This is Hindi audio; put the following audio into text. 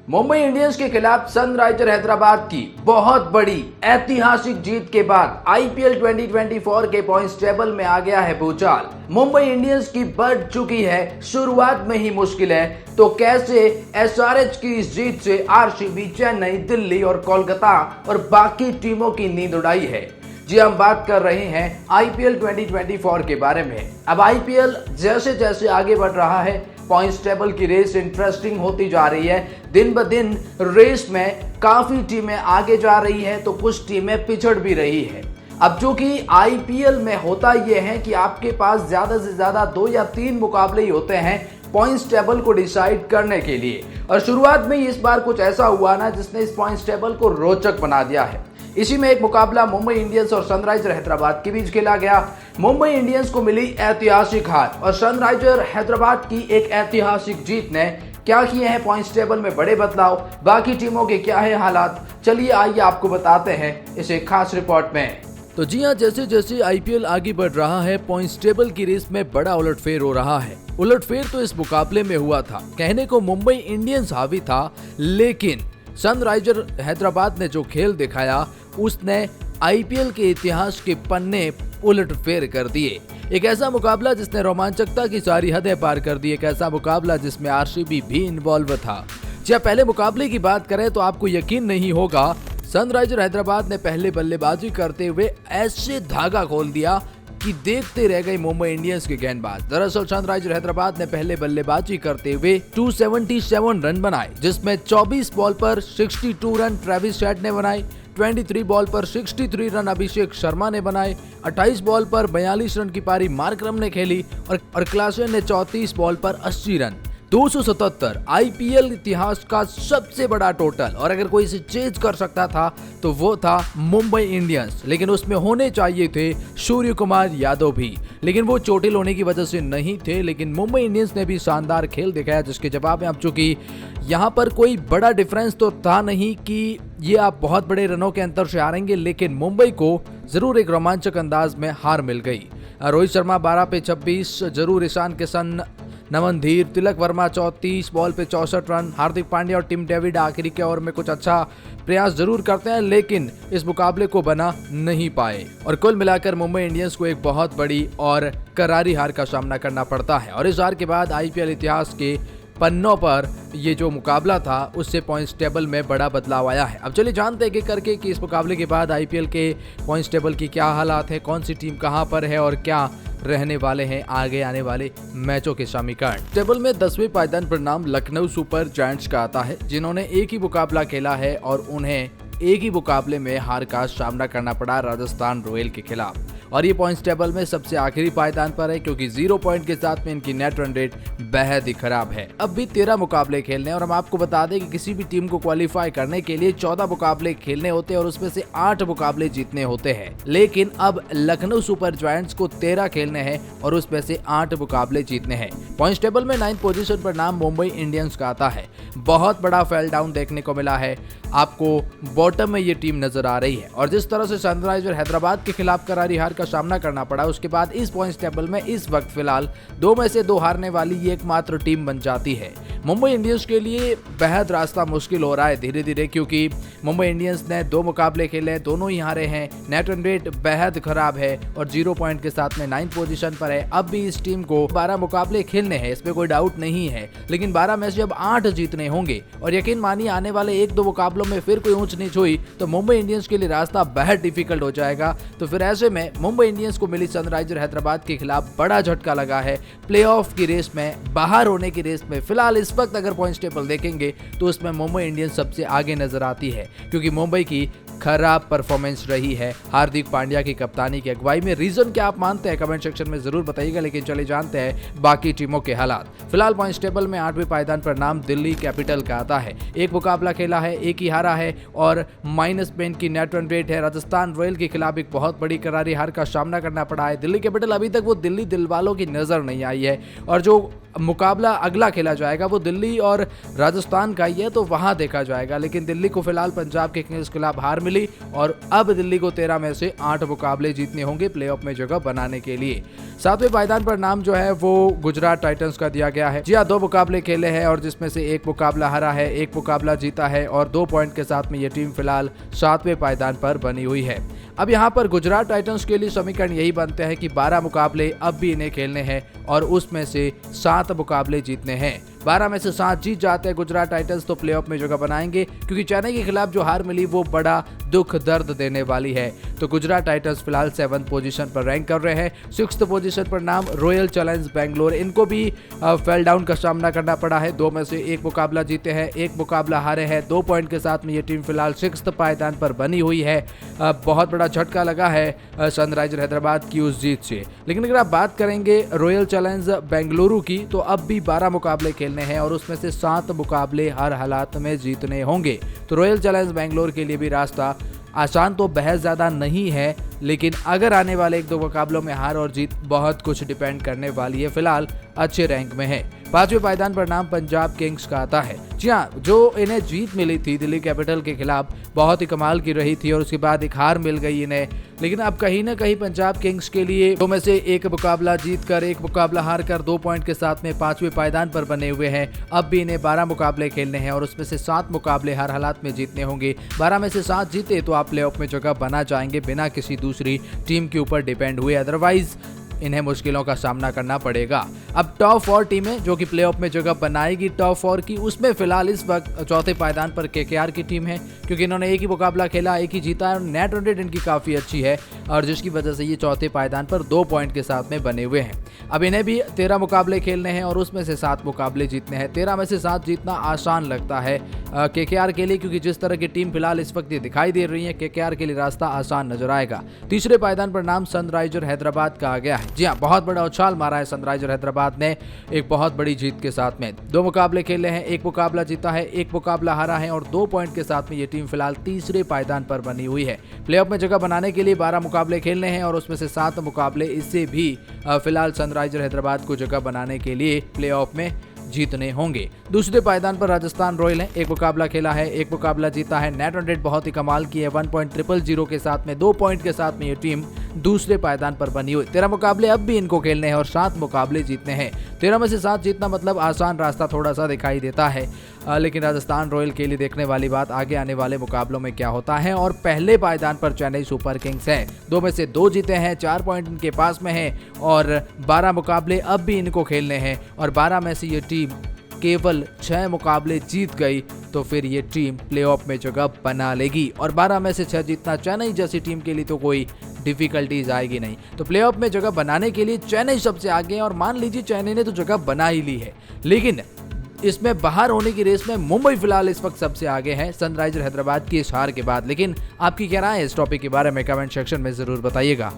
मुंबई इंडियंस के खिलाफ सनराइजर हैदराबाद की बहुत बड़ी ऐतिहासिक जीत के बाद आईपीएल 2024 के पॉइंट्स टेबल में आ गया है भूचाल। मुंबई इंडियंस की बढ़ चुकी है शुरुआत में ही मुश्किलें, तो कैसे एसआरएच की इस जीत से आरसीबी, चेन्नई, दिल्ली और कोलकाता और बाकी टीमों की नींद उड़ाई है। जी हम बात कर रहे हैं आईपीएल 2024 के बारे में। अब आईपीएल जैसे जैसे आगे बढ़ रहा है, पॉइंट्स टेबल की रेस इंटरेस्टिंग होती जा रही है। दिन ब दिन रेस में काफी टीमें आगे जा रही है तो कुछ टीमें पिछड़ भी रही है। अब जो कि आईपीएल में होता यह है कि आपके पास ज्यादा से ज्यादा 2 या 3 मुकाबले ही होते हैं पॉइंट्स टेबल को डिसाइड करने के लिए, और शुरुआत में इस बार कुछ ऐसा हुआ ना जिसने इस पॉइंट्स टेबल को रोचक बना दिया है। इसी में एक मुकाबला मुंबई इंडियंस और सनराइजर हैदराबाद के बीच खेला गया। मुंबई इंडियंस को मिली ऐतिहासिक हार और सनराइजर हैदराबाद की एक ऐतिहासिक जीत ने क्या किए हैं पॉइंट्स टेबल में बड़े बदलाव, बाकी टीमों के क्या है हालात, चलिए आइए आपको बताते हैं इस एक खास रिपोर्ट में। तो जी हाँ, जैसे जैसे आईपीएल आगे बढ़ रहा है पॉइंट्स टेबल की रेस में बड़ा उलटफेर हो रहा है। उलटफेर तो इस मुकाबले में हुआ था, कहने को मुंबई इंडियंस हावी था, लेकिन सनराइजर हैदराबाद ने जो खेल दिखाया उसने आईपीएल के इतिहास के पन्ने उलटफेर कर दिए। एक ऐसा मुकाबला जिसने रोमांचकता की सारी हदें पार कर दी, एक ऐसा मुकाबला जिसमें आरसीबी भी इन्वॉल्व था। जब पहले मुकाबले की बात करें तो आपको यकीन नहीं होगा, सनराइजर हैदराबाद ने पहले बल्लेबाजी करते हुए ऐसे धागा खोल दिया कि देखते रह गए मुंबई इंडियंस के गेंदबाज। दरअसल सनराइजर हैदराबाद ने पहले बल्लेबाजी करते हुए 277 रन बनाए, जिसमें 24 बॉल पर 62 रन ट्रेविस हेड ने बनाए, 23 बॉल पर 63 रन अभिषेक शर्मा ने बनाए, 28 बॉल पर 42 रन की पारी मार्करम ने खेली और क्लासेन ने 34 बॉल पर 80 रन। 277 आईपीएल इतिहास का सबसे बड़ा टोटल, और अगर कोई इसे चेज कर सकता था तो वो था मुंबई इंडियंस, लेकिन उसमें होने चाहिए थे सूर्य कुमार यादव भी, लेकिन वो चोटिल होने की वजह से नहीं थे। लेकिन मुंबई इंडियंस ने भी शानदार खेल दिखाया, जिसके जवाब में अब चूंकि यहाँ पर कोई बड़ा डिफरेंस तो था नहीं कि ये आप बहुत बड़े रनों के अंतर से हारेंगे, लेकिन मुंबई को जरूर एक रोमांचक अंदाज में हार मिल गई। रोहित शर्मा 12 पे 26, जरूर ईशान किशन, नमन धीर, तिलक वर्मा 34 बॉल पे 64 रन, हार्दिक पांड्या और टिम डेविड आखिरी के ओवर में कुछ अच्छा प्रयास जरूर करते हैं, लेकिन इस मुकाबले को बना नहीं पाए और कुल मिलाकर मुंबई इंडियंस को एक बहुत बड़ी और करारी हार का सामना करना पड़ता है। और इस हार के बाद आईपीएल इतिहास के पन्नों पर ये जो मुकाबला था उससे पॉइंट्स टेबल में बड़ा बदलाव आया है। अब चलिए जानते हैं कि करके कि इस मुकाबले के बाद आईपीएल के पॉइंट्स टेबल की क्या हालात है, कौन सी टीम कहां पर है और क्या रहने वाले हैं आगे आने वाले मैचों के समीकरण। टेबल में 10वें पायदान पर नाम लखनऊ सुपर जायंट्स का आता है, जिन्होंने एक ही मुकाबला खेला है और उन्हें एक ही मुकाबले में हार का सामना करना पड़ा राजस्थान रॉयल के खिलाफ, और ये पॉइंट्स टेबल में सबसे आखिरी पायदान पर है क्योंकि 0 पॉइंट के साथ में इनकी नेट रन रेट बेहद ही खराब है। अब भी 13 मुकाबले खेलने, और हम आपको बता दें कि किसी भी टीम को क्वालिफाई करने के लिए 14 मुकाबले खेलने होते हैं और उसमें से 8 मुकाबले जीतने होते हैं, लेकिन अब लखनऊ सुपर जायंट्स को 13 खेलने हैं और उसमें से 8 मुकाबले जीतने हैं। पॉइंट्स टेबल में 9th पोजीशन पर नाम मुंबई इंडियंस का आता है। बहुत बड़ा फेल डाउन देखने को मिला है, आपको बॉटम में ये टीम नजर आ रही है, और जिस तरह से सनराइजर हैदराबाद के खिलाफ करारी हार का सामना करना पड़ा, उसके बाद इस पॉइंट्स टेबल में इस वक्त फिलहाल 2 में से 2 हारने वाली ये एकमात्र टीम बन जाती है। मुंबई इंडियंस के लिए बेहद रास्ता मुश्किल हो रहा है धीरे धीरे, क्योंकि मुंबई इंडियंस ने 2 मुकाबले खेले, दोनों ही हारे हैं, नेट रन रेट बेहद खराब है और 0 पॉइंट के साथ में 9th पोजीशन पर है। अब भी इस टीम को 12 मुकाबले खेलने हैं, इसमें कोई डाउट नहीं है, लेकिन 12 में से अब 8 जीतने होंगे, और यकीन मानिए आने वाले 1-2 मुकाबलों में फिर कोई ऊंच नीच हुई तो मुंबई इंडियंस के लिए रास्ता बेहद डिफिकल्ट हो जाएगा। तो फिर ऐसे में मुंबई इंडियंस को मिली सनराइजर हैदराबाद के खिलाफ बड़ा झटका लगा है। प्लेऑफ की रेस में, बाहर होने की रेस में फिलहाल इस वक्त अगर पॉइंट्स टेबल देखेंगे तो उसमें मुंबई इंडियंस सबसे आगे नजर आती है, क्योंकि मुंबई की खराब परफॉर्मेंस रही है हार्दिक पांड्या की कप्तानी की अगुवाई में। रीजन क्या आप मानते हैं कमेंट सेक्शन में जरूर बताइएगा, लेकिन चले जानते हैं बाकी टीमों के हालात। फिलहाल पॉइंट्स टेबल में 8वें पायदान पर नाम दिल्ली कैपिटल का आता है। एक मुकाबला खेला है, एक ही हारा है और माइनस में इनकी नेट रन रेट है। राजस्थान रॉयल के खिलाफ एक बहुत बड़ी करारी हार का सामना करना पड़ा है। दिल्ली कैपिटल अभी तक वो दिल्ली दिलवालों की नजर नहीं आई है, और जो मुकाबला अगला खेला जाएगा वो दिल्ली और राजस्थान का ही है, तो वहां देखा जाएगा। लेकिन दिल्ली को फिलहाल पंजाब के किंग्स के खिलाफ हार मिली और अब दिल्ली को 13 में से 8 मुकाबले जीतने होंगे प्लेऑफ में जगह बनाने के लिए। 7वें पायदान पर नाम जो है वो गुजरात टाइटंस का दिया गया है। जी हाँ, 2 मुकाबले खेले हैं और जिसमें से 1 मुकाबला हारा है, 1 मुकाबला जीता है और 2 पॉइंट के साथ में ये टीम फिलहाल 7वें पायदान पर बनी हुई है। अब यहाँ पर गुजरात टाइटंस के लिए समीकरण यही बनते हैं कि 12 मुकाबले अब भी इन्हें खेलने हैं और उसमें से 7 मुकाबले जीतने हैं। 12 में से 7 जीत जाते हैं गुजरात टाइटंस तो प्लेऑफ में जगह बनाएंगे, क्योंकि चेन्नई के खिलाफ जो हार मिली वो बड़ा दुख दर्द देने वाली है। तो गुजरात टाइटंस फिलहाल 7th पोजीशन पर रैंक कर रहे हैं। 6th पोजीशन पर नाम रॉयल चैलेंजर्स बेंगलोर, इनको भी फेल डाउन का सामना करना पड़ा है। 2 में से 1 मुकाबला जीते हैं, 1 मुकाबला हारे हैं। 2 पॉइंट के साथ में ये टीम फिलहाल 6th पायदान पर बनी हुई है। बहुत बड़ा झटका लगा है सनराइजर हैदराबाद की उस जीत से। लेकिन अगर आप बात करेंगे रॉयल चैलेंजर्स बेंगलुरु की, तो अब भी 12 मुकाबले खेलने हैं और उसमें से 7 मुकाबले हर हालात में जीतने होंगे। तो रॉयल चैलेंजर्स बेंगलोर के लिए भी रास्ता आसान तो बेहद ज़्यादा नहीं है, लेकिन अगर आने वाले 1-2 मुकाबलों में हार और जीत बहुत कुछ डिपेंड करने वाली है। फिलहाल अच्छे रैंक में है। 5वें पायदान पर नाम पंजाब किंग्स का आता है। जी हाँ, जो इन्हें जीत मिली थी दिल्ली कैपिटल के खिलाफ बहुत ही कमाल की रही थी और उसके बाद एक हार मिल गई इन्हें। लेकिन अब कहीं ना कहीं पंजाब किंग्स के लिए 2 में से 1 मुकाबला जीत कर, 1 मुकाबला हार कर 2 पॉइंट के साथ में 5वें पायदान पर बने हुए हैं। अब भी इन्हें 12 मुकाबले खेलने हैं और उसमें से 7 मुकाबले हर हालात में जीतने होंगे। 12 में से 7 जीते तो आप प्लेऑफ में जगह बना जाएंगे बिना किसी दूसरी टीम के ऊपर डिपेंड हुए, अदरवाइज इन्हें मुश्किलों का सामना करना पड़ेगा। अब टॉप 4 टीमें जो कि प्लेऑफ में जगह बनाएगी टॉप 4 की, उसमें फिलहाल इस वक्त 4थे पायदान पर केकेआर की टीम है, क्योंकि इन्होंने 1 ही मुकाबला खेला, 1 ही जीता है और नेट रन रेट इनकी काफ़ी अच्छी है और जिसकी वजह से ये 4थे पायदान पर 2 पॉइंट के साथ में बने हुए हैं। अब इन्हें भी 13 मुकाबले खेलने हैं और उसमें से 7 मुकाबले जीतने हैं। 13 में से 7 जीतना आसान लगता है केकेआर के लिए, क्योंकि जिस तरह की टीम फिलहाल इस वक्त ये दिखाई दे रही है, केकेआर के लिए रास्ता आसान नजर आएगा। तीसरे पायदान पर नाम सनराइजर हैदराबाद का आ गया है। जी हाँ, बहुत बड़ा उछाल मारा है सनराइजर हैदराबाद ने एक बहुत बड़ी जीत के साथ में। 2 मुकाबले खेले हैं, 1 मुकाबला जीता है, 1 मुकाबला हारा है और 2 पॉइंट के साथ में ये टीम फिलहाल तीसरे पायदान पर बनी हुई है। प्लेऑफ में जगह बनाने के लिए 12 मुकाबले खेलने हैं और उसमें से 7 मुकाबले इससे भी फिलहाल सनराइजर हैदराबाद को जगह बनाने के लिए प्लेऑफ में जीतने होंगे। दूसरे पायदान पर राजस्थान रॉयल है। 1 मुकाबला खेला है, 1 मुकाबला जीता है। नेट रन रेट बहुत ही कमाल की है, 1.000 के साथ में 2 पॉइंट के साथ में ये टीम दूसरे पायदान पर बनी हुई। 13 मुकाबले अब भी इनको खेलने हैं और 7 मुकाबले जीतने हैं। 13 में से 7 जीतना मतलब आसान रास्ता थोड़ा सा दिखाई देता है, लेकिन राजस्थान रॉयल के लिए देखने वाली बात आगे आने वाले मुकाबलों में क्या होता है। और पहले पायदान पर चेन्नई सुपर किंग्स है। 2 में से 2 जीते हैं, 4 पॉइंट इनके पास में है और 12 मुकाबले अब भी इनको खेलने हैं और 12 में से ये टीम केवल 6 मुकाबले जीत गई तो फिर ये टीम प्लेऑफ में जगह बना लेगी और 12 में से 6 जीतना चेन्नई जैसी टीम के लिए तो कोई डिफिकल्टीज आएगी नहीं। तो प्लेऑफ में जगह बनाने के लिए चेन्नई सबसे आगे है और मान लीजिए चेन्नई ने तो जगह बना ही ली है, लेकिन इसमें बाहर होने की रेस में मुंबई फिलहाल इस वक्त सबसे आगे है सनराइजर हैदराबाद की इस हार के बाद। लेकिन आपकी क्या राय है इस टॉपिक के बारे में कमेंट सेक्शन में जरूर बताइएगा।